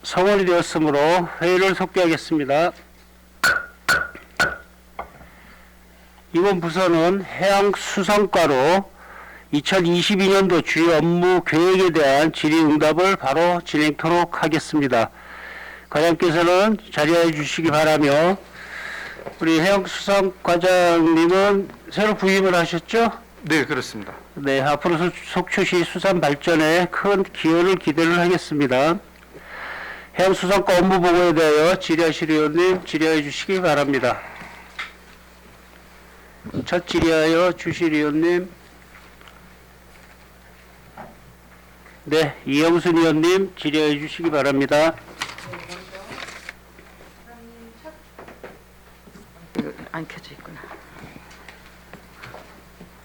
성원이 되었으므로 회의를 속기하겠습니다. 이번 부서는 해양수산과로 2022년도 주요 업무 계획에 대한 질의응답을 바로 진행토록 하겠습니다. 과장께서는 자리해 주시기 바라며, 우리 해양수산과장님은 새로 부임을 하셨죠? 네, 그렇습니다. 네, 앞으로 속초시 수산 발전에 큰 기여를 기대를 하겠습니다. 해양수산과 업무 보고에 대하여 질의하실 의원님 질의해 주시기 바랍니다. 첫 질의하여 주실 의원님. 네, 이영순 의원님 질의해 주시기 바랍니다. 이거 안 켜져 있구나.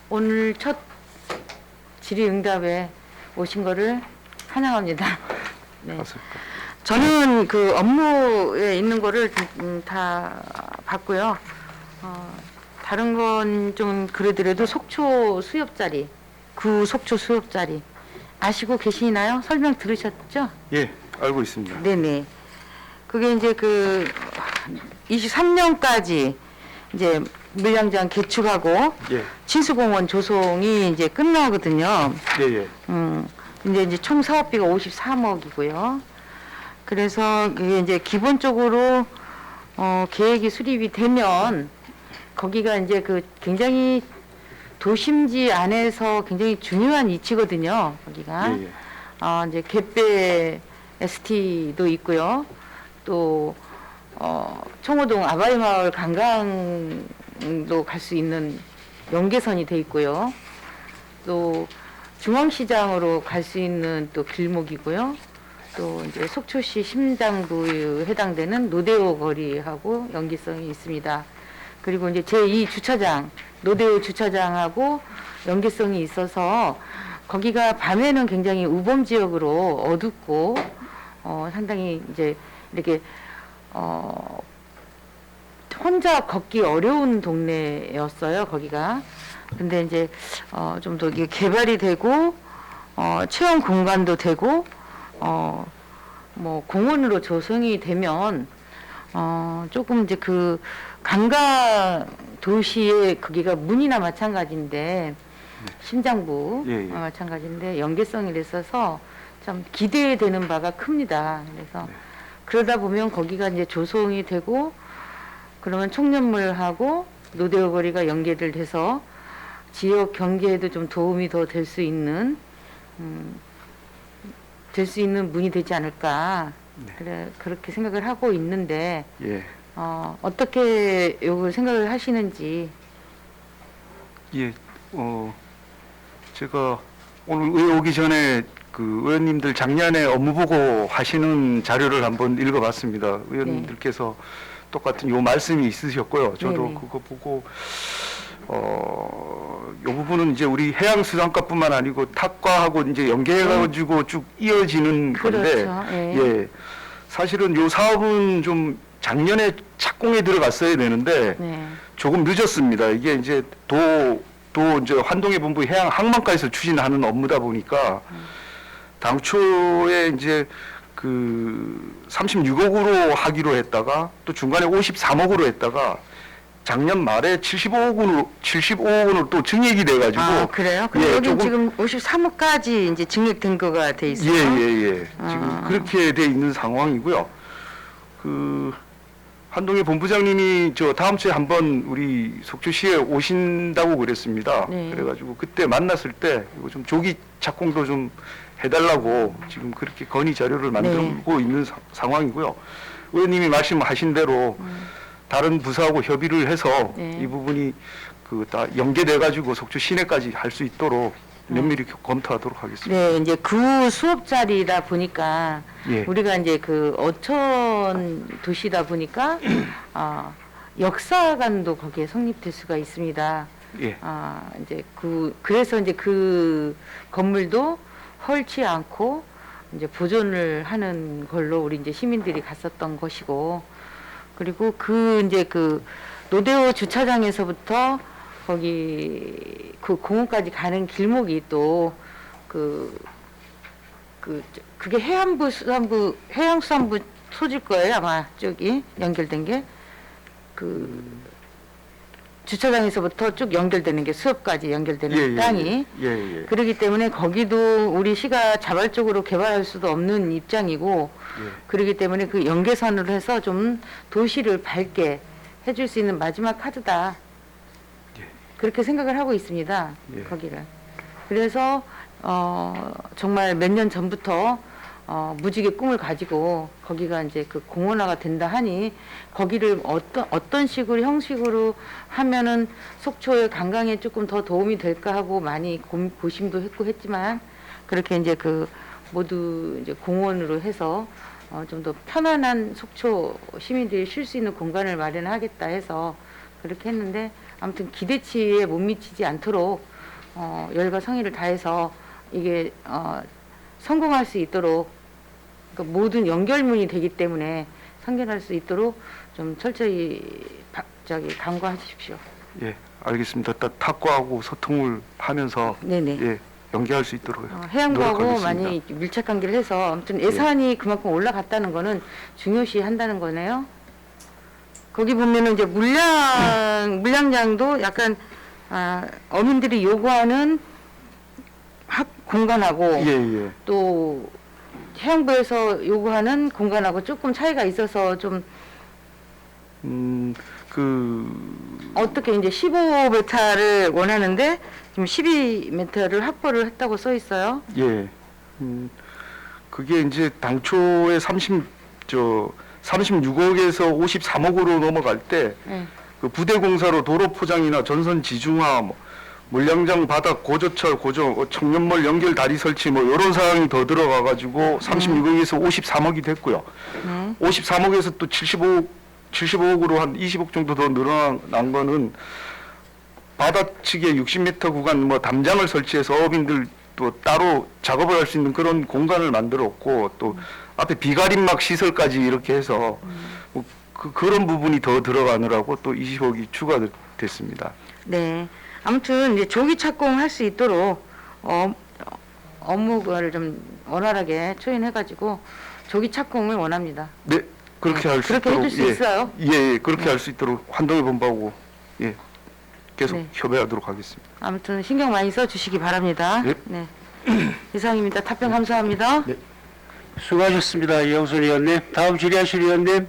오늘 첫 질의응답에 오신 거를 환영합니다. 네. 맞습니다. 저는 그 업무에 있는 거를 다 봤고요. 다른 건 좀 그러더라도 속초 수협자리, 구 속초 수협자리 아시고 계시나요? 설명 들으셨죠? 예, 알고 있습니다. 네네. 그게 이제 그 23년까지 이제 물량장 개축하고 예, 친수공원 조성이 이제 끝나거든요. 예, 예. 이제 총 사업비가 53억이고요. 그래서 그게 이제 기본적으로 계획이 수립이 되면 거기가 이제 그 굉장히 도심지 안에서 굉장히 중요한 위치거든요. 거기가 예, 예. 이제 갯배 ST도 있고요. 또 청호동 아바이마을 관광도 갈 수 있는 연계선이 돼 있고요. 또 중앙시장으로 갈 수 있는 또 길목이고요. 또 이제 속초시 심장부에 해당되는 노대오 거리하고 연계성이 있습니다. 그리고 이제 제2 주차장, 노대오 주차장하고 연계성이 있어서 거기가 밤에는 굉장히 우범 지역으로 어둡고 상당히 이제 이렇게 혼자 걷기 어려운 동네였어요, 거기가. 근데 이제 좀 더 개발이 되고 체험 공간도 되고 뭐 공원으로 조성이 되면 조금 이제 그 관광 도시의 거기가 문이나 마찬가지인데 심장부 예, 예. 마찬가지인데 연계성이 있어서 참 기대되는 바가 큽니다. 그래서 그러다 보면 거기가 이제 조성이 되고 그러면 청년물하고 노대오 거리가 연계를 돼서 지역 경제에도 좀 도움이 더 될 수 있는 문이 되지 않을까. 네. 그래 그렇게 생각을 하고 있는데 예, 어떻게 요걸 생각을 하시는지. 예. 제가 오늘 의회 오기 전에 그 의원님들 작년에 업무 보고 하시는 자료를 한번 읽어봤습니다. 의원님들께서 똑같은 요 말씀이 있으셨고요. 저도 네네. 그거 보고 요 부분은 이제 우리 해양수산과뿐만 아니고 탁과하고 이제 연계해가지고 쭉 이어지는 건데, 그렇죠. 예. 예, 사실은 요 사업은 좀 작년에 착공에 들어갔어야 되는데 네. 조금 늦었습니다. 이게 이제 도 이제 환동해 본부 해양 항만과에서 추진하는 업무다 보니까 당초에 이제 그 36억으로 하기로 했다가 또 중간에 53억으로 했다가 작년 말에 75억으로 또 증액이 돼가지고. 그래요? 그럼 예, 여기 조금- 지금 53억까지 이제 증액된 거가 돼 있어요? 예. 지금 그렇게 돼 있는 상황이고요. 그 한동희 본부장님이 저 다음 주에 한번 우리 속초시에 오신다고 그랬습니다. 네. 그래가지고 그때 만났을 때 이거 좀 조기 착공도 좀 해달라고 지금 그렇게 건의 자료를 만들고 있는 상황이고요. 의원님이 말씀하신 대로 다른 부서하고 협의를 해서 네. 이 부분이 그 다 연계돼가지고 속초 시내까지 할 수 있도록 면밀히 검토하도록 하겠습니다. 네, 이제 구 수업자리다 보니까 예. 우리가 이제 그 어촌 도시다 보니까 역사관도 거기에 성립될 수가 있습니다. 예. 이제 그래서 이제 그 건물도 헐지 않고 이제 보존을 하는 걸로 우리 이제 시민들이 갔었던 것이고, 그리고 이제 그 노대오 주차장에서부터 거기 그 공원까지 가는 길목이 또 그 그게 해안부 수산부 해양수산부 소질 거예요 아마 저기 연결된 게 주차장에서부터 쭉 연결되는 게 수업까지 연결되는 땅이 예. 그렇기 때문에 거기도 우리 시가 자발적으로 개발할 수도 없는 입장이고 그렇기 때문에 그 연계선으로 해서 좀 도시를 밝게 해줄 수 있는 마지막 카드다 그렇게 생각을 하고 있습니다. 거기를 그래서 정말 몇 년 전부터 무지개 꿈을 가지고 거기가 이제 그 공원화가 된다 하니 거기를 어떤 식으로 형식으로 하면은 속초의 관광에 조금 더 도움이 될까 하고 많이 고심도 했고 했지만 그렇게 이제 그 모두 이제 공원으로 해서 좀 더 편안한 속초 시민들이 쉴 수 있는 공간을 마련하겠다 해서 그렇게 했는데 아무튼 기대치에 못 미치지 않도록 열과 성의를 다해서 이게 성공할 수 있도록 그러니까 모든 연결문이 되기 때문에 성공할 수 있도록 좀 철저히 간과하십시오. 예, 알겠습니다. 탁구하고 소통을 하면서 네네. 예, 연계할 수 있도록 해양부하고 노력하겠습니다. 많이 밀착 관계를 해서 아무튼 예산이 그만큼 올라갔다는 거는 중요시 한다는 거네요. 거기 보면은 이제 물량장도 약간 어민들이 요구하는 학 공간하고 예. 또 해양부에서 요구하는 공간하고 조금 차이가 있어서 좀 어떻게 이제 15m를 원하는데 지금 12m를 확보를 했다고 써 있어요. 예. 그게 이제 당초에 36억에서 53억으로 넘어갈 때 네. 그 부대 공사로 도로 포장이나 전선 지중화, 물량장 바닥 고저철 고정, 청년몰 연결 다리 설치 이런 사항이 더 들어가 가지고 36억에서 53억이 됐고요. 53억에서 또 75억으로 한 20억 정도 더 늘어난 거는 바다측에 60m 구간 담장을 설치해서 어민들 또 따로 작업을 할 수 있는 그런 공간을 만들었고 또 앞에 비가림막 시설까지 이렇게 해서 그런 부분이 더 들어가느라고 또 20억이 추가됐습니다. 네. 아무튼 이제 조기 착공할 수 있도록 업무를 좀 원활하게 초연해가지고 조기 착공을 원합니다. 네, 그렇게 할 수 있도록 그렇게 해줄 수 있어요. 예, 그렇게 할 수 있도록 환동의 본부하고 계속 네. 협의하도록 하겠습니다. 아무튼 신경 많이 써주시기 바랍니다. 예. 네. 이상입니다. 답변 감사합니다. 네. 수고하셨습니다. 이영순 의원님. 다음 질의하실 의원님.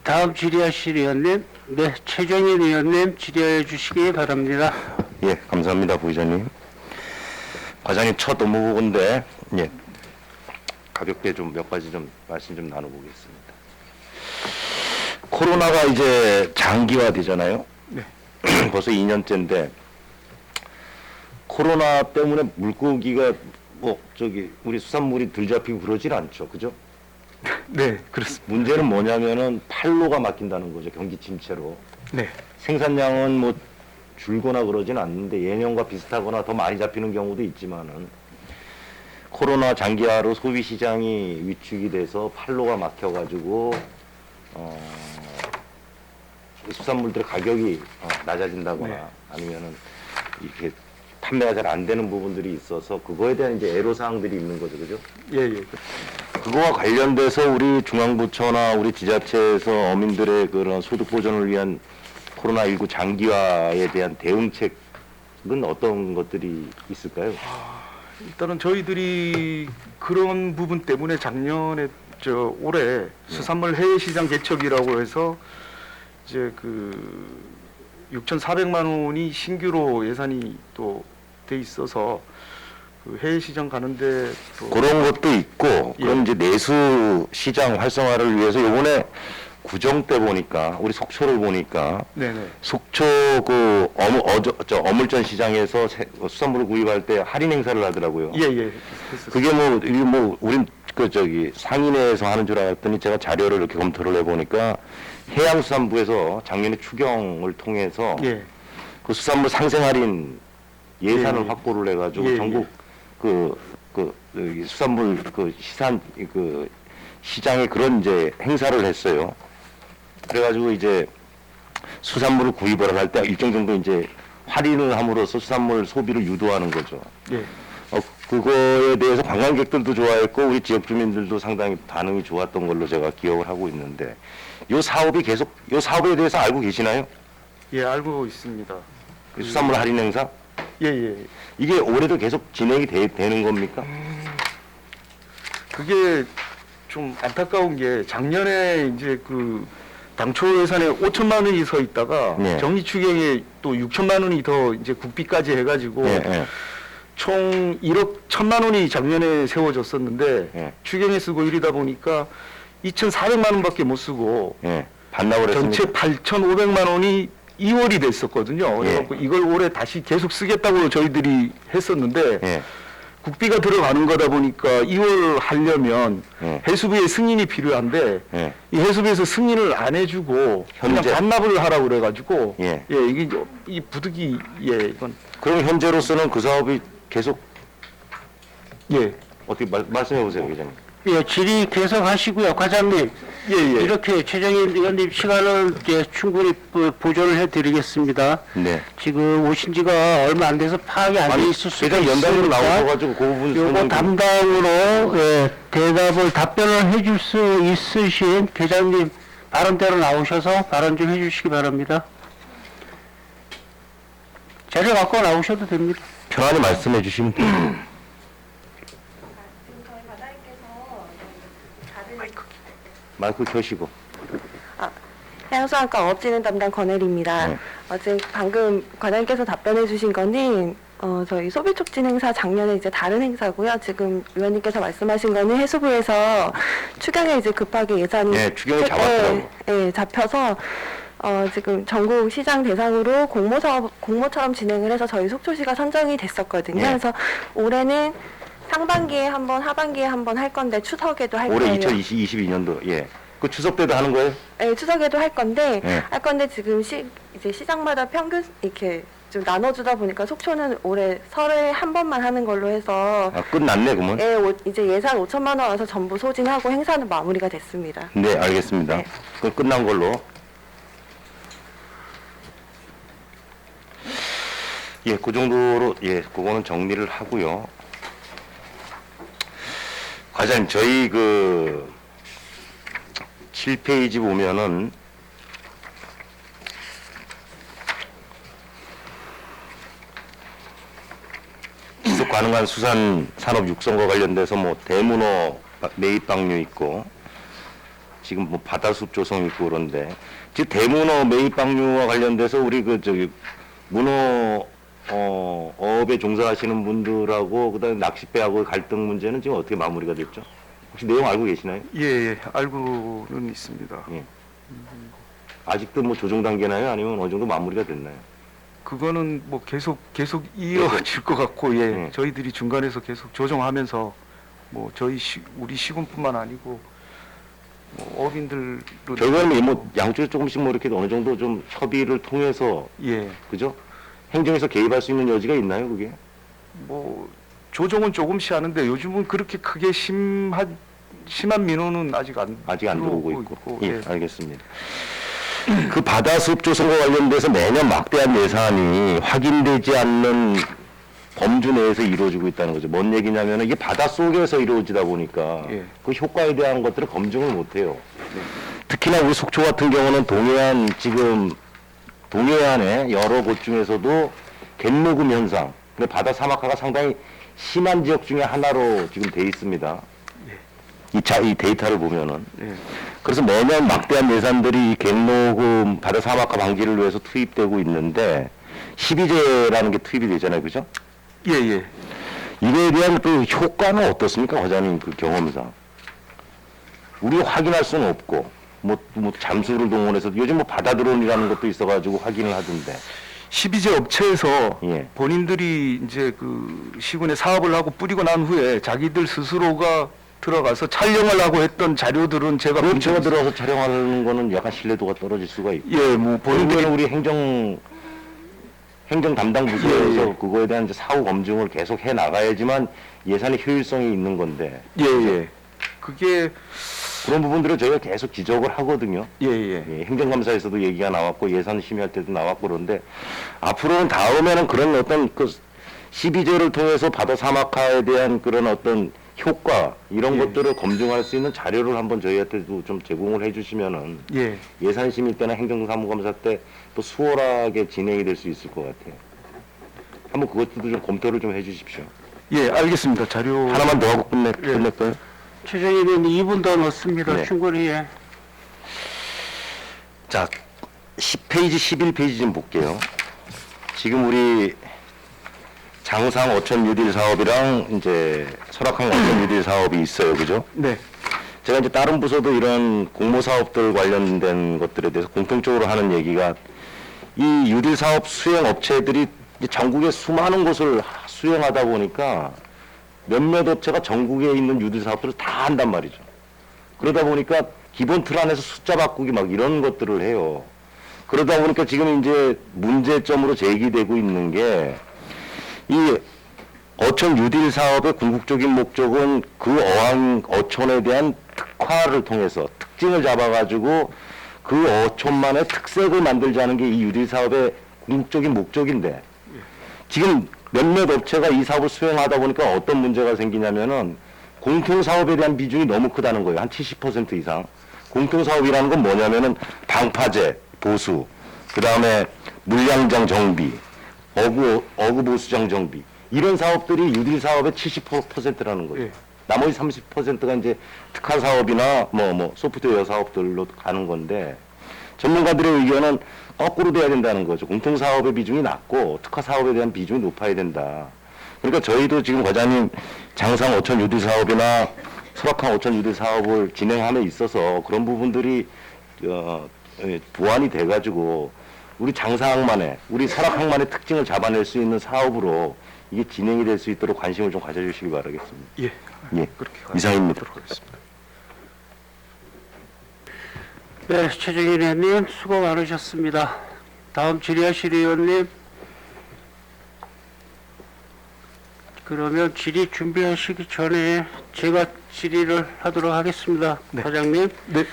다음 질의하실 의원님. 네, 최종인 의원님 질의해 주시기 바랍니다. 예, 감사합니다, 부의장님. 과장님 첫 업무 보고인데, 예, 가볍게 좀 몇 가지 좀 말씀 좀 나눠보겠습니다. 코로나가 이제 장기화되잖아요. 네. 벌써 2년째인데 코로나 때문에 물고기가 우리 수산물이 들 잡히고 그러질 않죠, 그죠? 네, 그렇습니다. 문제는 뭐냐면은 팔로가 막힌다는 거죠, 경기 침체로. 네. 생산량은 줄거나 그러진 않는데 예년과 비슷하거나 더 많이 잡히는 경우도 있지만은 코로나 장기화로 소비 시장이 위축이 돼서 팔로가 막혀가지고 수산물들의 가격이 낮아진다거나 네. 아니면은 이렇게 판매가 잘 안 되는 부분들이 있어서 그거에 대한 이제 애로사항들이 있는 거죠, 그죠? 예. 그거와 관련돼서 우리 중앙부처나 우리 지자체에서 어민들의 그런 소득 보전을 위한 코로나19 장기화에 대한 대응책은 어떤 것들이 있을까요? 일단은 저희들이 그런 부분 때문에 작년에 올해 수산물 해외 시장 개척이라고 해서 이제 6,400만 원이 신규로 예산이 또 돼 있어서 그 해외 시장 가는데 또 그런 것도 있고, 그럼 이제 내수 시장 활성화를 위해서 요번에 구정 때 보니까, 우리 속초를 보니까, 네네. 속초 어물전 시장에서 수산물을 구입할 때 할인 행사를 하더라고요. 예. 그게 우린 상인회에서 하는 줄 알았더니 제가 자료를 이렇게 검토를 해보니까 해양수산부에서 작년에 추경을 통해서 예. 그 수산물 상생 할인 예산을 예. 확보를 해가지고 예. 전국 수산물 시장에 그런 이제 행사를 했어요. 그래가지고 이제 수산물을 구입을 할 때 일정 정도 이제 할인을 함으로써 수산물 소비를 유도하는 거죠. 예. 그거에 대해서 관광객들도 좋아했고 우리 지역 주민들도 상당히 반응이 좋았던 걸로 제가 기억을 하고 있는데 요 사업에 대해서 알고 계시나요? 예, 알고 있습니다. 그 수산물 할인 행사? 예, 예. 이게 올해도 계속 진행이 되는 겁니까? 그게 좀 안타까운 게 작년에 이제 그 당초 예산에 5천만 원이 서 있다가 네. 정리 추경에 또 6천만 원이 더 이제 국비까지 해가지고 예, 예. 총 1억 1천만 원이 작년에 세워졌었는데 예. 추경에 쓰고 이러다 보니까 2,400만 원밖에 못 쓰고 예. 반납을 전체 했습니까? 8,500만 원이 2월이 됐었거든요. 그래갖고 이걸 올해 다시 계속 쓰겠다고 저희들이 했었는데 예. 국비가 들어가는 거다 보니까 2월 하려면 예. 해수부의 승인이 필요한데 예. 이 해수부에서 승인을 안 해주고 현재? 그냥 반납을 하라고 그래가지고 예. 이게 이 부득이 이건 그럼 현재로서는 그 사업이 계속 예. 어떻게 말씀해 보세요, 기자님. 예, 질의 계속하시고요. 과장님, 예, 예. 이렇게 최정일 의원님 시간을 이제 충분히 보존을 해드리겠습니다. 네. 지금 오신 지가 얼마 안 돼서 파악이 안 돼 있을 수도 계장 연단으로 있으니까 나오셔가지고 그 부분 요거 설명 좀- 담당으로 예, 답변을 해줄 수 있으신 계장님 발언대로 나오셔서 발언 좀 해주시기 바랍니다. 자료 갖고 나오셔도 됩니다. 편안히 말씀해 주시면 돼요. 마이크 켜시고. 해양수산과 어업진흥 담당 권혜리입니다. 네. 어제 방금 과장님께서 답변해 주신 거는 저희 소비촉진 행사 작년에 이제 다른 행사고요. 지금 위원님께서 말씀하신 거는 해수부에서 추경에 이제 급하게 예산이 네, 추경이 잡았더라고요. 잡혀서 지금 전국 시장 대상으로 공모처럼 진행을 해서 저희 속초시가 선정이 됐었거든요. 네. 그래서 올해는 상반기에 한 번, 하반기에 한 번 할 건데 추석에도 할 올해 거예요. 2022년도 예. 그 추석 때도 하는 거예요? 네, 추석에도 할 건데 네. 지금 이제 시장마다 평균 이렇게 좀 나눠주다 보니까 속초는 올해 설에 한 번만 하는 걸로 해서 아, 끝났네 그러면. 이제 예산 5천만 원 와서 전부 소진하고 행사는 마무리가 됐습니다. 네, 알겠습니다. 네. 그럼 끝난 걸로. 예, 그 정도로 예, 그거는 정리를 하고요. 과장님, 저희 그 7페이지 보면은 지속 가능한 수산 산업 육성과 관련돼서 뭐 대문어 매입 방류 있고 지금 뭐 바다숲 조성 있고 그런데 지금 대문어 매입 방류와 관련돼서 우리 그 저기 문어 어업에 종사하시는 분들하고 그다음에 낚싯배하고 갈등 문제는 지금 어떻게 마무리가 됐죠? 혹시 내용 알고 계시나요? 예, 예. 알고는 있습니다. 예. 아직도 뭐 조정 단계나요? 아니면 어느 정도 마무리가 됐나요? 그거는 뭐 계속 이어질 것 같고 예. 네. 저희들이 중간에서 계속 조정하면서 뭐 우리 시군뿐만 아니고 뭐 어민들도 결과는 뭐 양쪽에 조금씩 뭐 이렇게 어느 정도 좀 협의를 통해서 예. 그죠? 행정에서 개입할 수 있는 여지가 있나요, 그게? 뭐 조정은 조금씩 하는데 요즘은 그렇게 크게 심한 민원은 아직 안 들어오고 들어오고 있고. 있고, 예, 알겠습니다. 그 바다숲 조성과 관련돼서 매년 막대한 예산이 확인되지 않는 범주 내에서 이루어지고 있다는 거죠. 뭔 얘기냐면 이게 바닷속에서 이루어지다 보니까 예. 그 효과에 대한 것들을 검증을 못해요. 특히나 우리 속초 같은 경우는 동해안의 여러 곳 중에서도 갯녹음 현상, 근데 바다 사막화가 상당히 심한 지역 중에 하나로 지금 돼 있습니다. 이 데이터를 보면은. 예. 그래서 매년 막대한 예산들이 이 갯녹음 바다 사막화 방지를 위해서 투입되고 있는데 12제라는 게 투입이 되잖아요, 그죠? 예, 예. 이거에 대한 그 효과는 어떻습니까, 과장님 그 경험상? 우리가 확인할 수는 없고 뭐 잠수를 동원해서 요즘 뭐 바다 드론이라는 것도 있어가지고 확인을 하던데. 12제 업체에서 예. 본인들이 이제 그 시군에 사업을 하고 뿌리고 난 후에 자기들 스스로가 들어가서 촬영을 하고 했던 자료들은 제가 본 적이 업체가 들어가서 촬영하는 거는 약간 신뢰도가 떨어질 수가 있고. 예, 뭐 본인들이 본인들은 우리 행정 담당 부서에서 예, 예. 그거에 대한 이제 사후 검증을 계속 해 나가야지만 예산의 효율성이 있는 건데. 예, 예. 그게 그런 부분들을 저희가 계속 지적을 하거든요. 예, 예. 예, 행정감사에서도 얘기가 나왔고 예산 심의할 때도 나왔고 그런데 앞으로는 다음에는 그런 어떤 그 12조를 통해서 바다 사막화에 대한 그런 어떤 효과 이런 예. 것들을 검증할 수 있는 자료를 한번 저희한테도 좀 제공을 해주시면은 예. 예산 심의 때나 행정사무감사 때 또 수월하게 진행이 될 수 있을 것 같아요. 한번 그것도 좀 검토를 좀 해주십시오. 예, 알겠습니다. 자료 하나만 더 하고 끝낼까요? 최종위원님 2분 더 넣습니다. 네. 충분히. 예. 자, 10페이지, 11페이지 좀 볼게요. 지금 우리 장상 어촌 뉴딜 사업이랑 이제 설악항 어촌 뉴딜 사업이 있어요. 그죠? 네. 제가 이제 다른 부서도 이런 공모 사업들 관련된 것들에 대해서 공통적으로 하는 얘기가 이 뉴딜 사업 수행 업체들이 이제 전국에 수많은 곳을 수행하다 보니까 몇몇 업체가 전국에 있는 뉴딜 사업들을 다 한단 말이죠. 그러다 보니까 기본 틀 안에서 숫자 바꾸기 막 이런 것들을 해요. 그러다 보니까 지금 이제 문제점으로 제기되고 있는 게 이 어촌 뉴딜 사업의 궁극적인 목적은 그 어항 어촌에 대한 특화를 통해서 특징을 잡아가지고 그 어촌만의 특색을 만들자는 게 이 뉴딜 사업의 궁극적인 목적인데 지금 몇몇 업체가 이 사업을 수행하다 보니까 어떤 문제가 생기냐면은 공통사업에 대한 비중이 너무 크다는 거예요. 한 70% 이상. 공통사업이라는 건 뭐냐면은 방파제, 보수, 그 다음에 물량장 정비, 어구 보수장 정비. 이런 사업들이 뉴딜 사업의 70%라는 거예요. 예. 나머지 30%가 이제 특화 사업이나 뭐 소프트웨어 사업들로 가는 건데 전문가들의 의견은 거꾸로 돼야 된다는 거죠. 공통 사업의 비중이 낮고 특화 사업에 대한 비중이 높아야 된다. 그러니까 저희도 지금 과장님 장상 어촌 뉴딜 사업이나 설악항 어촌 뉴딜 사업을 진행함에 있어서 그런 부분들이 보완이 돼가지고 우리 장상항만의 우리 설악항만의 특징을 잡아낼 수 있는 사업으로 이게 진행이 될 수 있도록 관심을 좀 가져주시기 바라겠습니다. 예. 예, 그렇게 이상입니다. 하겠습니다. 네, 최종인 의원님 수고 많으셨습니다. 다음 질의하실 의원님. 그러면 질의 준비하시기 전에 제가 질의를 하도록 하겠습니다. 네. 과장님. 네.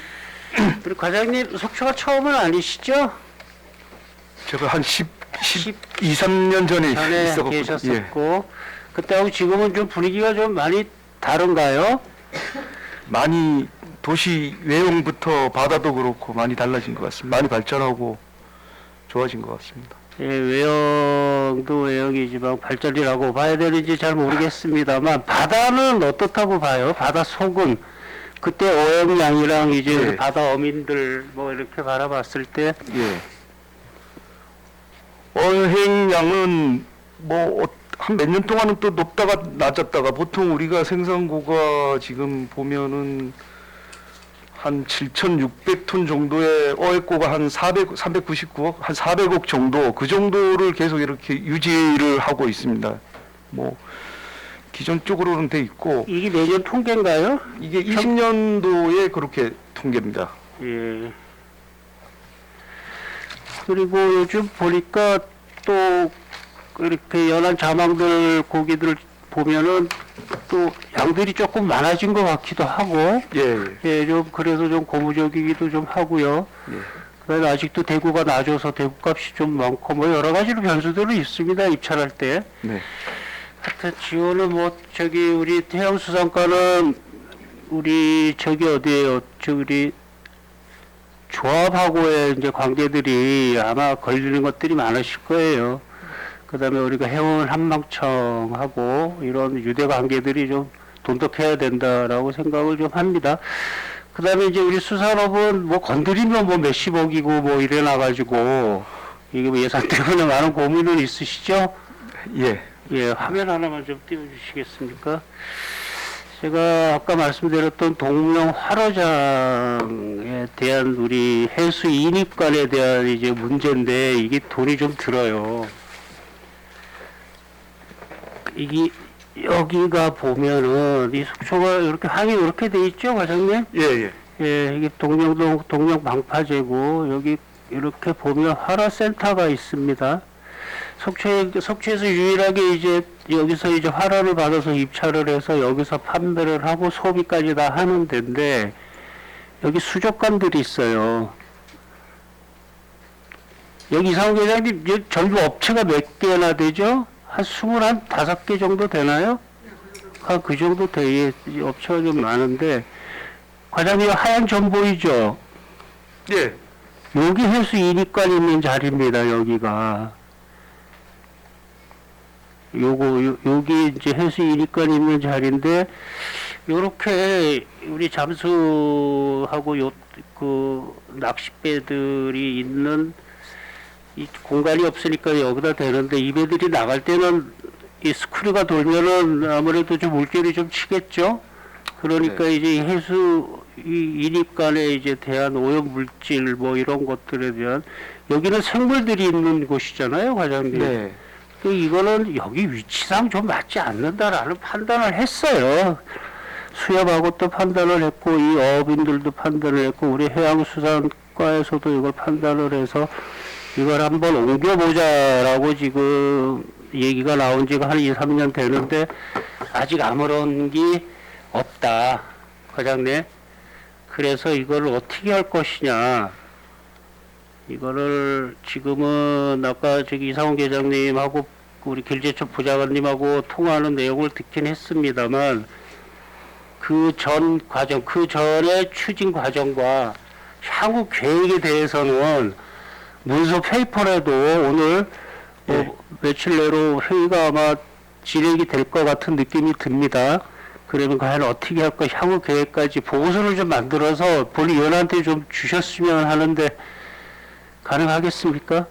그리고 과장님 속초가 처음은 아니시죠? 제가 한 2, 3년 전에 전에 있어갖고 계셨었고 그때하고 지금은 좀 분위기가 좀 많이 다른가요? 많이 도시 외형부터 바다도 그렇고 많이 달라진 것 같습니다. 많이 발전하고 좋아진 것 같습니다. 예, 외형도 외형이지만 발전이라고 봐야 되는지 잘 모르겠습니다만 바다는 어떻다고 봐요? 바다 속은 그때 어획량이랑 이제 예. 바다 어민들 뭐 이렇게 바라봤을 때 예. 어획량은 뭐 한 몇 년 동안은 또 높다가 낮았다가 보통 우리가 생산고가 지금 보면은 한 7,600톤 정도의 어획고가 한 399억, 한 400억 정도 그 정도를 계속 이렇게 유지를 하고 있습니다. 뭐 기존 쪽으로는 돼 있고 이게 내년 통계인가요? 이게 20년도에 그렇게 통계입니다. 예. 그리고 요즘 보니까 또 이렇게 연안 자망들 고기들 보면은 또 양들이 조금 많아진 것 같기도 하고 예, 예, 좀 그래서 좀 고무적이기도 좀 하고요. 예. 그다음에 아직도 대구가 낮아서 대구값이 좀 많고 뭐 여러 가지로 변수들은 있습니다. 입찰할 때. 네. 하여튼 지원은 뭐 저기 우리 해양수산과는 우리 저기 어디에요? 우리 조합하고의 이제 관계들이 아마 걸리는 것들이 많으실 거예요. 그다음에 우리가 해운 한방청하고 이런 유대 관계들이 좀 돈독해야 된다라고 생각을 좀 합니다. 그다음에 이제 우리 수산업은 뭐 건드리면 뭐 몇십억이고 뭐 이래 나가지고 이게 뭐 예산 때문에 많은 고민은 있으시죠? 예. 예, 화면 하나만 좀 띄워주시겠습니까? 제가 아까 말씀드렸던 동명 활어장에 대한 우리 해수 인입관에 대한 이제 문제인데 이게 돈이 좀 들어요. 이게 여기가 보면은 이 속초가 이렇게 항이 이렇게 돼 있죠, 과장님? 예, 예. 예, 이게 동명 방파제고 여기 이렇게 보면 활어센터가 있습니다. 속초에서 유일하게 이제 여기서 이제 활어를 받아서 입찰을 해서 여기서 판매를 하고 소비까지 다 하는 데인데 여기 수족관들이 있어요. 여기 이상훈 회장님, 여기 전부 업체가 몇 개나 되죠? 한 25개 정도 되나요? 한 그 정도 돼, 업체가 좀 많은데, 과장님 하얀 점 보이죠? 예. 여기 해수 이니관 있는 자리입니다, 여기가. 여기 이제 해수 이니관 있는 자리인데, 요렇게 우리 잠수하고 그 낚싯배들이 있는 이 공간이 없으니까 여기다 되는데, 이 배들이 나갈 때는 이 스크류가 돌면은 아무래도 좀 물결이 좀 치겠죠? 그러니까 이제 해수 이 이립간에 이제 대한 오염 물질 뭐 이런 것들에 대한 여기는 생물들이 있는 곳이잖아요, 과장님. 네. 그 이거는 여기 위치상 좀 맞지 않는다라는 판단을 했어요. 수협하고 또 판단을 했고 이 어업인들도 판단을 했고 우리 해양수산과에서도 이걸 판단을 해서 이걸 한번 옮겨보자라고 지금 얘기가 나온 지가 한 2, 3년 되는데 아직 아무런 게 없다, 과장님. 그래서 이걸 어떻게 할 것이냐. 이거를 지금은 아까 저기 이상훈 계장님하고 우리 길재첩 부장관님하고 통화하는 내용을 듣긴 했습니다만 그 전 과정, 그 전의 추진 과정과 향후 계획에 대해서는 문서 페이퍼라도 오늘 며칠 내로 회의가 아마 진행이 될 것 같은 느낌이 듭니다. 그러면 과연 어떻게 할 것, 향후 계획까지 보고서를 좀 만들어서 본위원한테 좀 주셨으면 하는데 가능하겠습니까?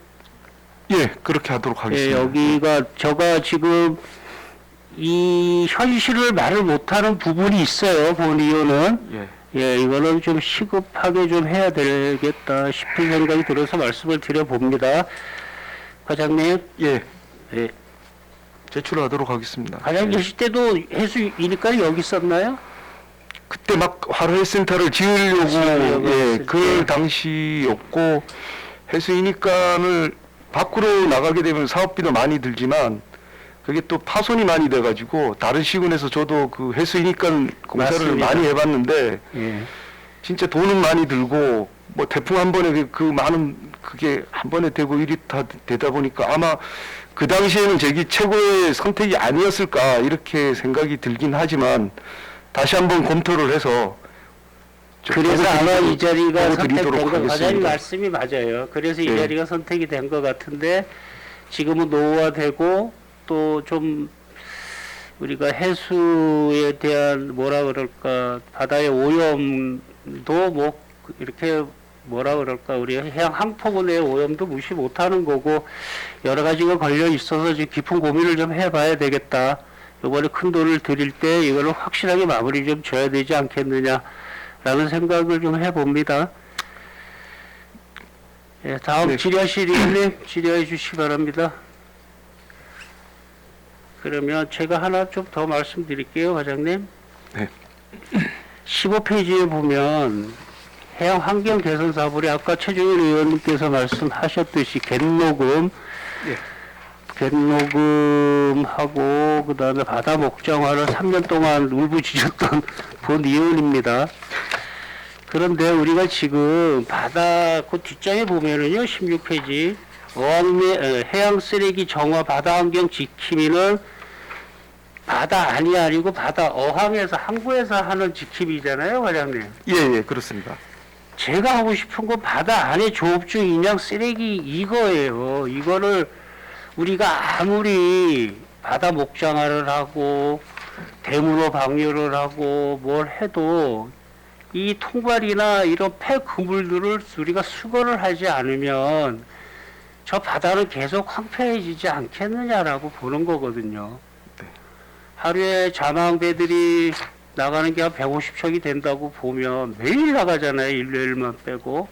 예, 그렇게 하도록 하겠습니다. 예, 여기가 제가 지금 이 현실을 말을 못하는 부분이 있어요. 본위원은. 예. 예, 이거는 좀 시급하게 좀 해야 되겠다 싶은 생각이 들어서 말씀을 드려봅니다. 과장님. 예. 예. 제출하도록 하겠습니다. 과장님 계실 때도 해수 이니까지 여기 있었나요? 그때 막 화로해센터를 지으려고 지으려고 예, 했을 그 때. 당시였고 해수이니까를 밖으로 나가게 되면 사업비도 많이 들지만 그게 또 파손이 많이 돼가지고 다른 시군에서 저도 그 해수이니까 공사를 맞습니다. 많이 해봤는데 예. 진짜 돈은 많이 들고 뭐 태풍 한 번에 그 많은 그게 한 번에 되고 일이 다 되다 보니까 아마 그 당시에는 제기 최고의 선택이 아니었을까 이렇게 생각이 들긴 하지만 다시 한번 검토를 해서 그래서 아마 이 자리가 선택된 드리도록 거, 과장님 하겠습니다. 말씀이 맞아요. 그래서 이 예. 자리가 선택이 된 것 같은데 지금은 노후화되고 또 좀 우리가 해수에 대한 뭐라 그럴까 바다의 오염도 뭐 이렇게 뭐라 그럴까 우리 해양 항포군의 오염도 무시 못하는 거고 여러 가지가 걸려 있어서 지금 깊은 고민을 좀 해봐야 되겠다. 이번에 큰 돈을 들일 때 이거를 확실하게 마무리 좀 줘야 되지 않겠느냐라는 생각을 좀 해봅니다. 예, 다음 네. 질의하실 의원님 질의해 주시기 바랍니다. 그러면 제가 하나 좀 더 말씀드릴게요, 과장님. 네. 15페이지에 보면 해양 환경 개선 사업이 아까 최종일 의원님께서 말씀하셨듯이 갯녹음, 예. 갯녹음하고 그다음에 바다 목장화를 3년 동안 울부짖었던 본 의원입니다. 그런데 우리가 지금 바다 그 뒷장에 보면은요 16페이지 해양 쓰레기 정화 바다 환경 지킴이는 바다 안이 아니고 바다 어항에서 항구에서 하는 지킴이잖아요, 과장님. 예, 그렇습니다. 제가 하고 싶은 건 바다 안에 조업중 인양 쓰레기 이거예요. 이거를 우리가 아무리 바다 목장화를 하고 대문어 방류를 하고 뭘 해도 이 통발이나 이런 폐 그물들을 우리가 수거를 하지 않으면 저 바다는 계속 황폐해지지 않겠느냐라고 보는 거거든요. 하루에 자망배들이 나가는 게 한 150척이 된다고 보면 매일 나가잖아요. 일요일만 빼고.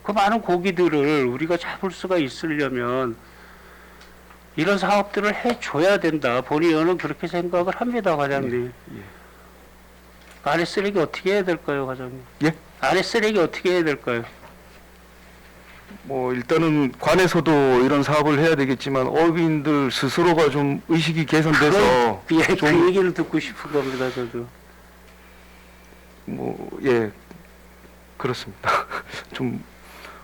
그 많은 고기들을 우리가 잡을 수가 있으려면 이런 사업들을 해줘야 된다. 본의원은 그렇게 생각을 합니다, 과장님. 안에 쓰레기 어떻게 해야 될까요, 과장님? 예? 안에 쓰레기 어떻게 해야 될까요? 뭐 일단은 관에서도 이런 사업을 해야 되겠지만 어민들 스스로가 좀 의식이 개선돼서 예, 그 좀 얘기를 듣고 싶은 겁니다, 저도. 뭐 예 그렇습니다. 좀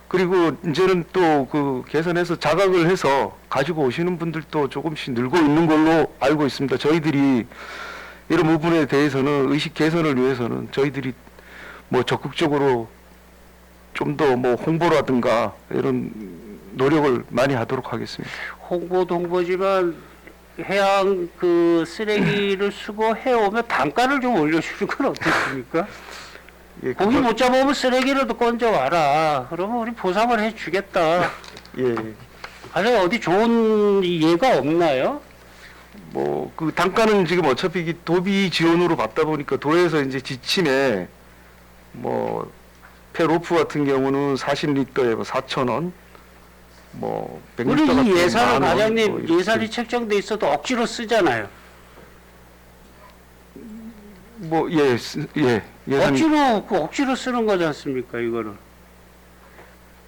그리고 이제는 또 그 개선해서 자각을 해서 가지고 오시는 분들도 조금씩 늘고 있는 걸로 알고 있습니다. 저희들이 이런 부분에 대해서는 의식 개선을 위해서는 저희들이 뭐 적극적으로 좀 더 뭐 홍보라든가 이런 노력을 많이 하도록 하겠습니다. 홍보도 홍보지만 해양 그 쓰레기를 수거해 오면 단가를 좀 올려주는 건 어떻습니까? 예, 고기 못 잡아오면 쓰레기라도 건져 와라. 그러면 우리 보상을 해주겠다. 예, 아니 어디 좋은 예가 없나요? 뭐 그 단가는 지금 어차피 이게 도비 지원으로 받다 보니까 도에서 이제 지침에 뭐 페로프 같은 경우는 40리터에 4,000원, 뭐 100리터 우리 같은 이 경우는 예산은 10,000원, 뭐 과장님 이렇게. 예산이 책정돼 있어도 억지로 쓰잖아요. 뭐 예, 예산 억지로 쓰는 거지 않습니까 이거는.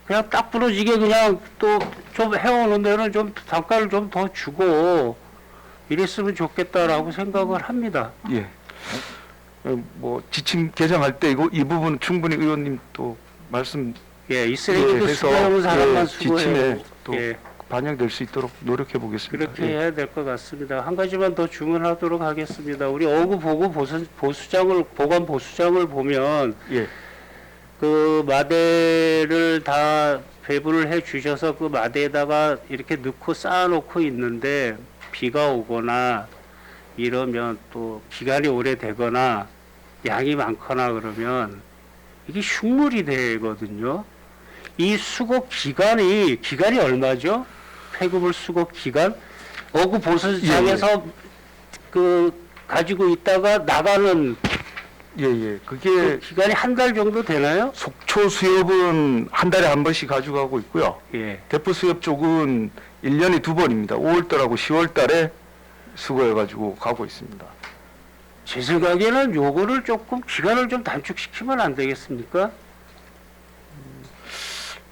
그냥 딱 부러지게 그냥 또 좀 해오는 데는 좀 단가를 좀 더 주고 이랬으면 좋겠다라고 생각을 합니다. 예. 뭐 지침 개정할 때 이 부분은 충분히 의원님 또 말씀 예, 이 쓰레기도 해서 수거하는 사람만 예, 수거해요. 지침에 또 예, 반영될 수 있도록 노력해 보겠습니다. 그렇게 해야 될 것 같습니다. 한 가지만 더 주문하도록 하겠습니다. 우리 어구 보고 보관 보수장을 보면 예. 그 마대를 다 배분을 해 주셔서 그 마대에다가 이렇게 넣고 쌓아놓고 있는데 비가 오거나 이러면 또 기간이 오래되거나 양이 많거나 그러면 이게 흉물이 되거든요. 이 수거 기간이 얼마죠? 폐기물 수거 기간? 어구 보수장에서 그 가지고 있다가 나가는 예. 그 그게 기간이 한 달 정도 되나요? 속초 수협은 한 달에 한 번씩 가져가고 있고요. 예. 대포 수협 쪽은 1년에 2번입니다. 5월달하고 10월달에 수거해가지고 가고 있습니다. 제 생각에는 요거를 조금 기간을 좀 단축시키면 안 되겠습니까?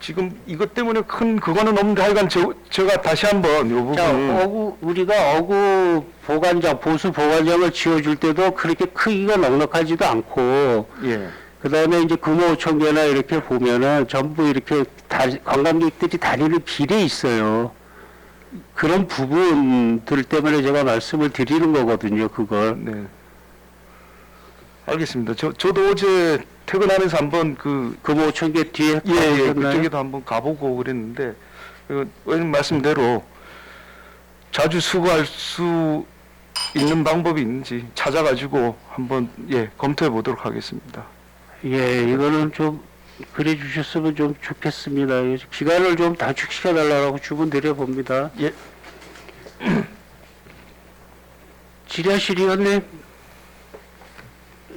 지금 이것 때문에 큰 그거는 없는데 하여간 제가 다시 한번 요 자, 부분은 우리가 어구 보관장, 보수 보관장을 지어줄 때도 그렇게 크기가 넉넉하지도 않고, 예. 그 다음에 이제 금호 5,000개나 이렇게 보면은 전부 이렇게 관광객들이 다니는 길에 있어요. 그런 부분들 때문에 제가 말씀을 드리는 거거든요, 그걸. 네. 알겠습니다. 저도 어제 퇴근하면서 한번 그 금호 5,000개 뒤에 예, 가보셨나요? 그쪽에도 한번 가보고 그랬는데 의원님 말씀대로 자주 수거할 수 있는 방법이 있는지 찾아가지고 한번 검토해 보도록 하겠습니다. 예, 이거는 좀 그래 주셨으면 좀 좋겠습니다. 기간을 좀 단축시켜 달라고 주문 드려 봅니다. 예. 질의하실 의원님.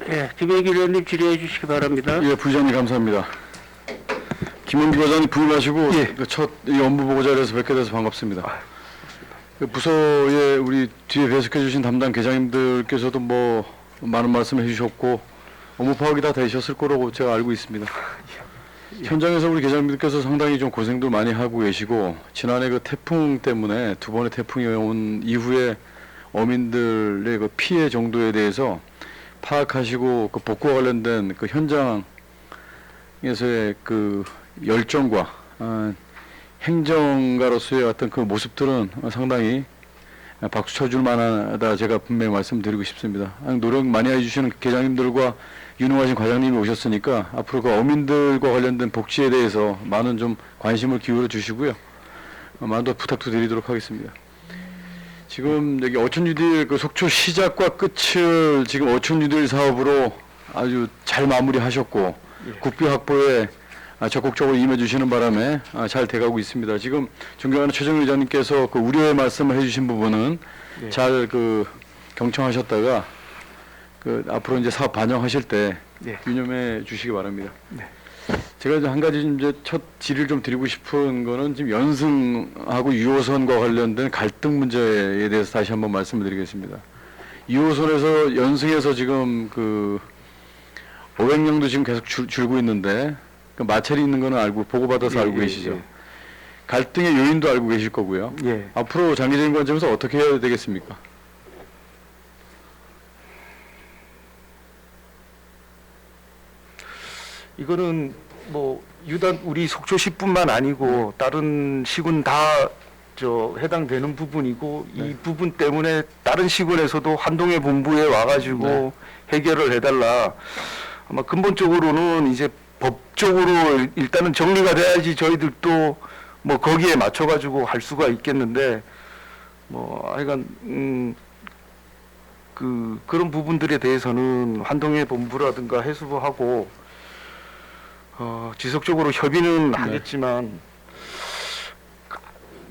예, 김영길 의원님 질의해 주시기 바랍니다. 예, 부의장님 감사합니다. 김원기 과장님 부임하시고 예. 첫 업무 보고 자리에서 뵙게 돼서 반갑습니다. 그 부서에 우리 뒤에 배석해 주신 담당 계장님들께서도 뭐 많은 말씀을 해주셨고 업무 파악이 다 되셨을 거라고 제가 알고 있습니다. 현장에서 우리 계장님들께서 상당히 좀 고생도 많이 하고 계시고 지난해 그 태풍 때문에 두 번의 태풍이 온 이후에 어민들의 그 피해 정도에 대해서 파악하시고 그 복구와 관련된 그 현장에서의 그 열정과 행정가로서의 어떤 그 모습들은 상당히 박수 쳐줄 만하다 제가 분명히 말씀드리고 싶습니다. 노력 많이 해주시는 계장님들과 유능하신 과장님이 오셨으니까 앞으로 그 어민들과 관련된 복지에 대해서 많은 좀 관심을 기울여 주시고요. 많은 부탁도 드리도록 하겠습니다. 지금 여기 어촌뉴딜 그 속초 시작과 끝을 지금 어촌뉴딜 사업으로 아주 잘 마무리하셨고 국비 확보에 적극적으로 임해주시는 바람에 잘 돼가고 있습니다. 지금 존경하는 최정 의장님께서 그 우려의 말씀을 해주신 부분은 잘 그 경청하셨다가 그 앞으로 이제 사업 반영하실 때 유념해 주시기 바랍니다. 제가 이제 한 가지 이제 첫 질의를 좀 드리고 싶은 거는 지금 연승하고 2호선과 관련된 갈등 문제에 대해서 다시 한번 말씀을 드리겠습니다. 2호선에서 연승에서 지금 그 어획량도 지금 계속 줄고 있는데 그 마찰이 있는 거는 알고 보고받아서 알고 계시죠. 갈등의 요인도 알고 계실 거고요. 앞으로 장기적인 관점에서 어떻게 해야 되겠습니까? 이거는 뭐 유단 우리 속초시뿐만 아니고 다른 시군 다 해당되는 부분이고 이 부분 때문에 다른 시군에서도 한동회 본부에 와가지고 해결을 해달라. 아마 근본적으로는 이제 법적으로 일단은 정리가 돼야지 저희들도 뭐 거기에 맞춰가지고 할 수가 있겠는데 뭐 하여간 그런 부분들에 대해서는 한동회 본부라든가 해수부하고 지속적으로 협의는 하겠지만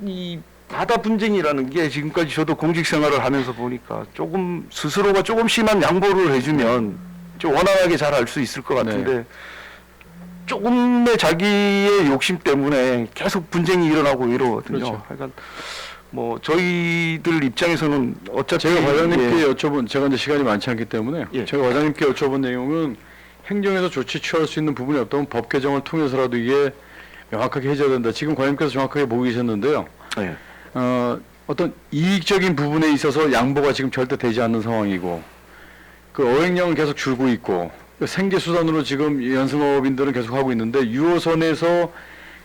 이 바다 분쟁이라는 게 지금까지 저도 공직 생활을 하면서 보니까 조금 스스로가 조금 심한 양보를 해주면 좀 원활하게 잘 할 수 있을 것 같은데 조금의 자기의 욕심 때문에 계속 분쟁이 일어나고 이러거든요. 그렇죠. 하여간 뭐 저희들 입장에서는 어차피 제가 과장님께 예. 여쭤본, 제가 이제 시간이 많지 않기 때문에 예. 제가 과장님께 여쭤본 내용은 행정에서 조치 취할 수 있는 부분이 없다면 법 개정을 통해서라도 이게 명확하게 해줘야 된다. 지금 과장님께서 정확하게 보고 계셨는데요. 예. 어떤 이익적인 부분에 있어서 양보가 지금 절대 되지 않는 상황이고 그 어획량은 계속 줄고 있고 생계 수단으로 지금 연승업인들은 계속 하고 있는데 유호선에서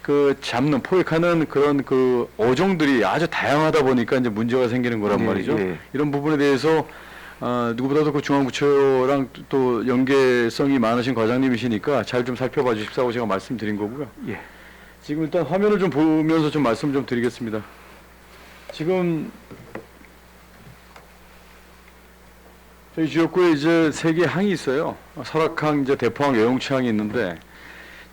그 잡는 포획하는 그런 그 어종들이 아주 다양하다 보니까 이제 문제가 생기는 거란 예, 말이죠. 예. 이런 부분에 대해서 누구보다도 그 중앙부처랑 또 연계성이 많으신 과장님이시니까 잘 좀 살펴봐 주십사고 제가 말씀드린 거고요. 예. 지금 일단 화면을 좀 보면서 좀 말씀 좀 드리겠습니다. 지금 저희 지역구에 이제 3개 항이 있어요. 설악항, 이제 대포항, 여용치항이 있는데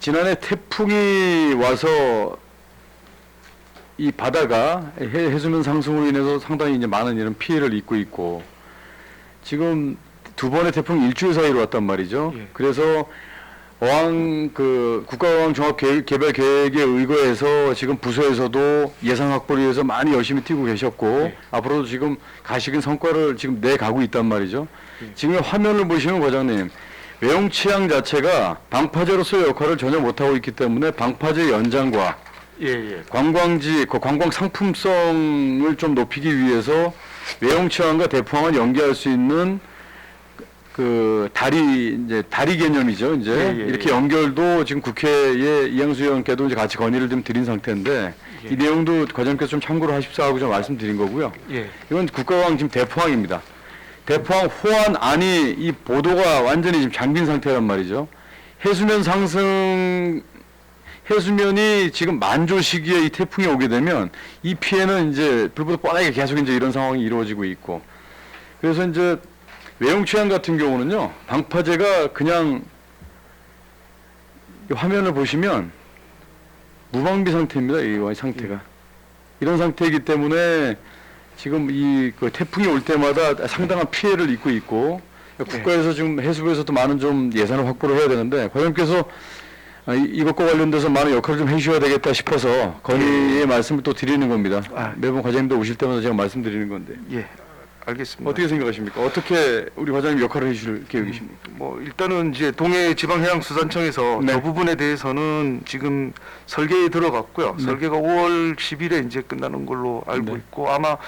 지난해 태풍이 와서 이 바다가 해수면 상승으로 인해서 상당히 이제 많은 이런 피해를 입고 있고 지금 2번의 태풍이 일주일 사이로 왔단 말이죠. 예. 그래서 어항 그 국가어항 종합개발 계획에 의거해서 지금 부서에서도 예산 확보를 위해서 많이 열심히 뛰고 계셨고 예. 앞으로도 지금 가시긴 성과를 지금 내가고 있단 말이죠. 예. 지금 화면을 보시면 과장님 외용치항 자체가 방파제로서의 역할을 전혀 못하고 있기 때문에 방파제 연장과 예. 관광지 그 관광 상품성을 좀 높이기 위해서 외용치항과 대포항을 연계할 수 있는 그 다리 개념이죠. 이제 예. 이렇게 연결도 지금 국회에 이양수 의원께도 이제 같이 건의를 좀 드린 상태인데 예. 이 내용도 과장님께서 좀 참고를 하십사 하고 좀 말씀드린 거고요. 예. 이건 국가어항 지금 대포항입니다. 대포항 호안 안이 이 보도가 완전히 지금 잠긴 상태란 말이죠. 해수면 상승, 해수면이 지금 만조 시기에 이 태풍이 오게 되면 이 피해는 이제 불보듯 뻔하게 계속 이제 이런 상황이 이루어지고 있고 그래서 이제 외용치항 같은 경우는요, 방파제가 그냥 이 화면을 보시면 무방비 상태입니다. 이 상태가. 이런 상태이기 때문에 지금 이 그 태풍이 올 때마다 상당한 피해를 입고 있고 국가에서 지금 해수부에서도 많은 좀 예산을 확보를 해야 되는데 과장님께서 이것과 관련돼서 많은 역할을 좀 해주셔야 되겠다 싶어서 건의의 말씀을 또 드리는 겁니다. 매번 과장님도 오실 때마다 제가 말씀드리는 건데. 예. 알겠습니다. 어떻게 생각하십니까? 어떻게 우리 과장님 역할을 해주실 계획이십니까? 뭐 일단은 이제 동해지방해양수산청에서 네. 저 부분에 대해서는 지금 설계에 들어갔고요. 네. 설계가 5월 10일에 이제 끝나는 걸로 알고 네. 있고 아마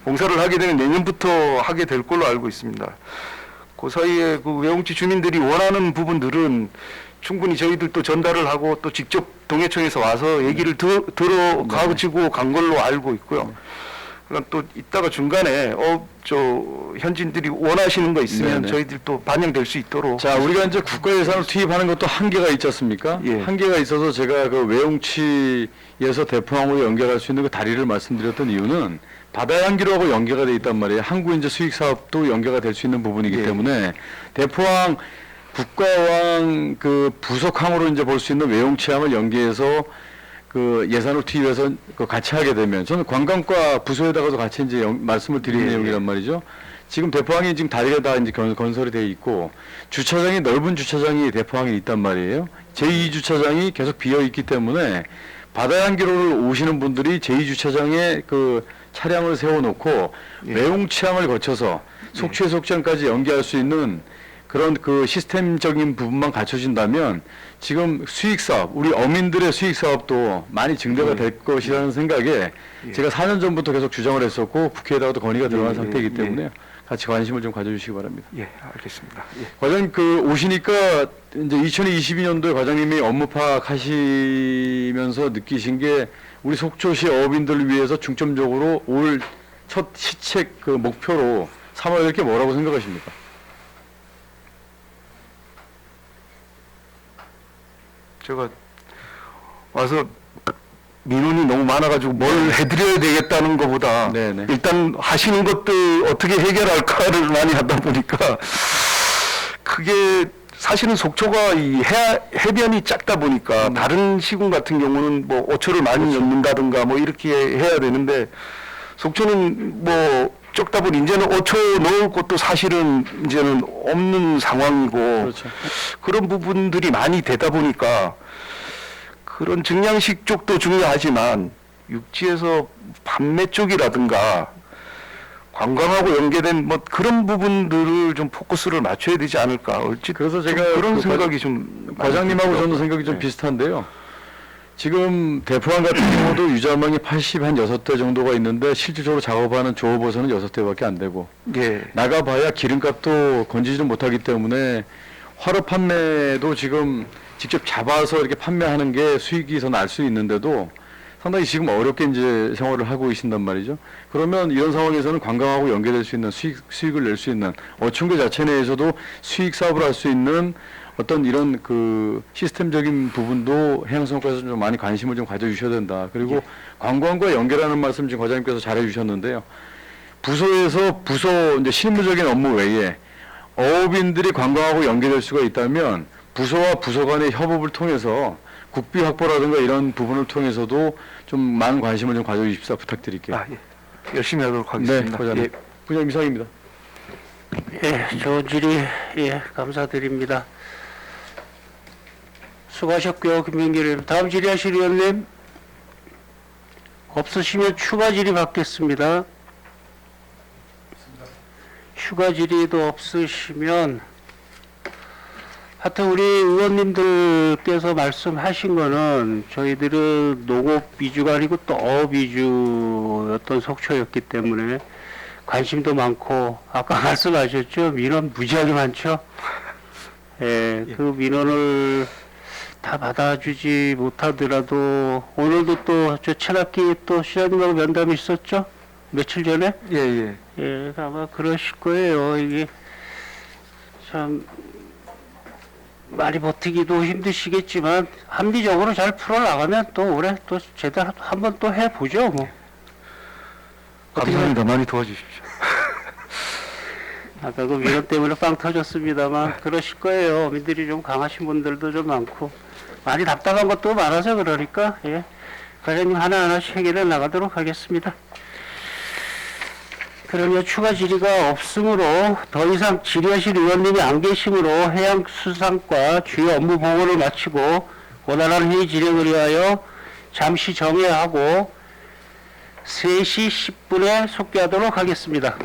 공사를 하게 되면 내년부터 하게 될 걸로 알고 있습니다. 그 사이에 그 외용지 주민들이 원하는 부분들은 충분히 저희들도 전달을 하고 또 직접 동해청에서 와서 얘기를 들어가지고 간 걸로 알고 있고요. 그럼 또 이따가 중간에 현지인들이 원하시는 거 있으면 네네. 저희들도 반영될 수 있도록. 자, 우리가 이제 국가 예산을 투입하는 것도 한계가 있지 않습니까? 예. 한계가 있어서 제가 그 외용치에서 대포항으로 연결할 수 있는 그 다리를 말씀드렸던 이유는 바다의 한기로하고 연계가 돼 있단 말이에요. 항구 이제 수익 사업도 연계가 될 수 있는 부분이기 예. 때문에 대포항 국가항 그 부속항으로 이제 볼 수 있는 외용치항을 연계해서 그 예산을 투입해서 그 같이 하게 되면 저는 관광과 부서에다가도 같이 이제 말씀을 드린 예, 내용이란 말이죠. 지금 대포항이 지금 다리가 다 이제 건설이 돼 있고 주차장이 넓은 주차장이 대포항에 있단 말이에요. 제2주차장이 계속 비어 있기 때문에 바다 향기로를 오시는 분들이 제2주차장에 그 차량을 세워놓고 예. 외용치항을 거쳐서 속초해 속전까지 연계할 수 있는 그런 그 시스템적인 부분만 갖춰진다면 지금 수익 사업, 우리 어민들의 수익 사업도 많이 증대가 될 것이라는 생각에 제가 4년 전부터 계속 주장을 했었고 국회에다가도 건의가 들어간 상태이기 때문에 같이 관심을 좀 가져주시기 바랍니다. 예, 알겠습니다. 예. 과장님 그 오시니까 이제 2022년도에 과장님이 업무 파악하시면서 느끼신 게 우리 속초시 어민들을 위해서 중점적으로 올 첫 시책 그 목표로 삼아야 될 게 뭐라고 생각하십니까? 제가 와서 민원이 너무 많아가지고 뭘 해드려야 되겠다는 것보다 네네. 일단 하시는 것들 어떻게 해결할까를 많이 하다 보니까 그게 사실은 속초가 이 해변이 작다 보니까 다른 시군 같은 경우는 뭐 어초를 많이 넣는다든가 뭐 이렇게 해야 되는데 속초는 뭐 적다 보니 이제는 어초 넣을 곳도 사실은 이제는 없는 상황이고 그렇죠. 그런 부분들이 많이 되다 보니까 그런 증량식 쪽도 중요하지만 육지에서 판매 쪽이라든가 관광하고 연계된 뭐 그런 부분들을 좀 포커스를 맞춰야 되지 않을까. 얼핏 그래서 좀 제가 그런 그 생각이 좀 과장님하고 저는 생각이 좀 네. 비슷한데요. 지금 대포항 같은 경우도 유자망이 86대 정도가 있는데 실질적으로 작업하는 조업어선은 6대밖에 안 되고 예. 나가봐야 기름값도 건지지를 못하기 때문에 화로 판매도 지금 직접 잡아서 이렇게 판매하는 게 수익이 더 날 수 있는데도 상당히 지금 어렵게 이제 생활을 하고 계신단 말이죠. 그러면 이런 상황에서는 관광하고 연계될 수 있는 수익을 낼 수 있는 어촌계 자체 내에서도 수익 사업을 할 수 있는 어떤 이런 그 시스템적인 부분도 해양성과에서 좀 많이 관심을 좀 가져주셔야 된다. 그리고 관광과 연계라는 말씀 지금 과장님께서 잘해주셨는데요. 부서에서 부서 이제 실무적인 업무 외에 어업인들이 관광하고 연계될 수가 있다면 부서와 부서 간의 협업을 통해서 국비 확보라든가 이런 부분을 통해서도 좀 많은 관심을 좀 가져주십사 부탁드릴게요. 아, 예. 열심히 하도록 네, 하겠습니다. 부장님. 예. 부장님 이상입니다. 예, 좋은 질의 예, 감사드립니다. 수고하셨고요, 김명길 의원님. 다음 질의하실 의원님 없으시면 추가 질의 받겠습니다. 추가 질의도 없으시면 하여튼 우리 의원님들께서 말씀하신 거는 저희들은 농업 위주가 아니고 또 어업 위주였던 속초였기 때문에 관심도 많고 아까 말씀하셨죠? 민원 무지하게 많죠? 예, 그 민원을 다 받아주지 못하더라도 오늘도 또 저 천학기 또 시장님하고 면담이 있었죠? 며칠 전에? 예, 예. 예, 아마 그러실 거예요. 이게 참 많이 버티기도 힘드시겠지만 합리적으로 잘 풀어나가면 또 올해 또 제대로 한번 또 해보죠. 뭐. 감사합니다. 많이 도와주십시오. 아까 그 민원 때문에 빵 터졌습니다만 그러실 거예요. 어민들이 좀 강하신 분들도 좀 많고 많이 답답한 것도 많아서 그러니까 예. 과장님 하나하나씩 해결해 나가도록 하겠습니다. 그러면 추가 질의가 없으므로 더 이상 질의하실 의원님이 안 계시므로 해양수산과 주요 업무 보고를 마치고 원활한 회의 진행을 위하여 잠시 정회하고 3시 10분에 속개하도록 하겠습니다.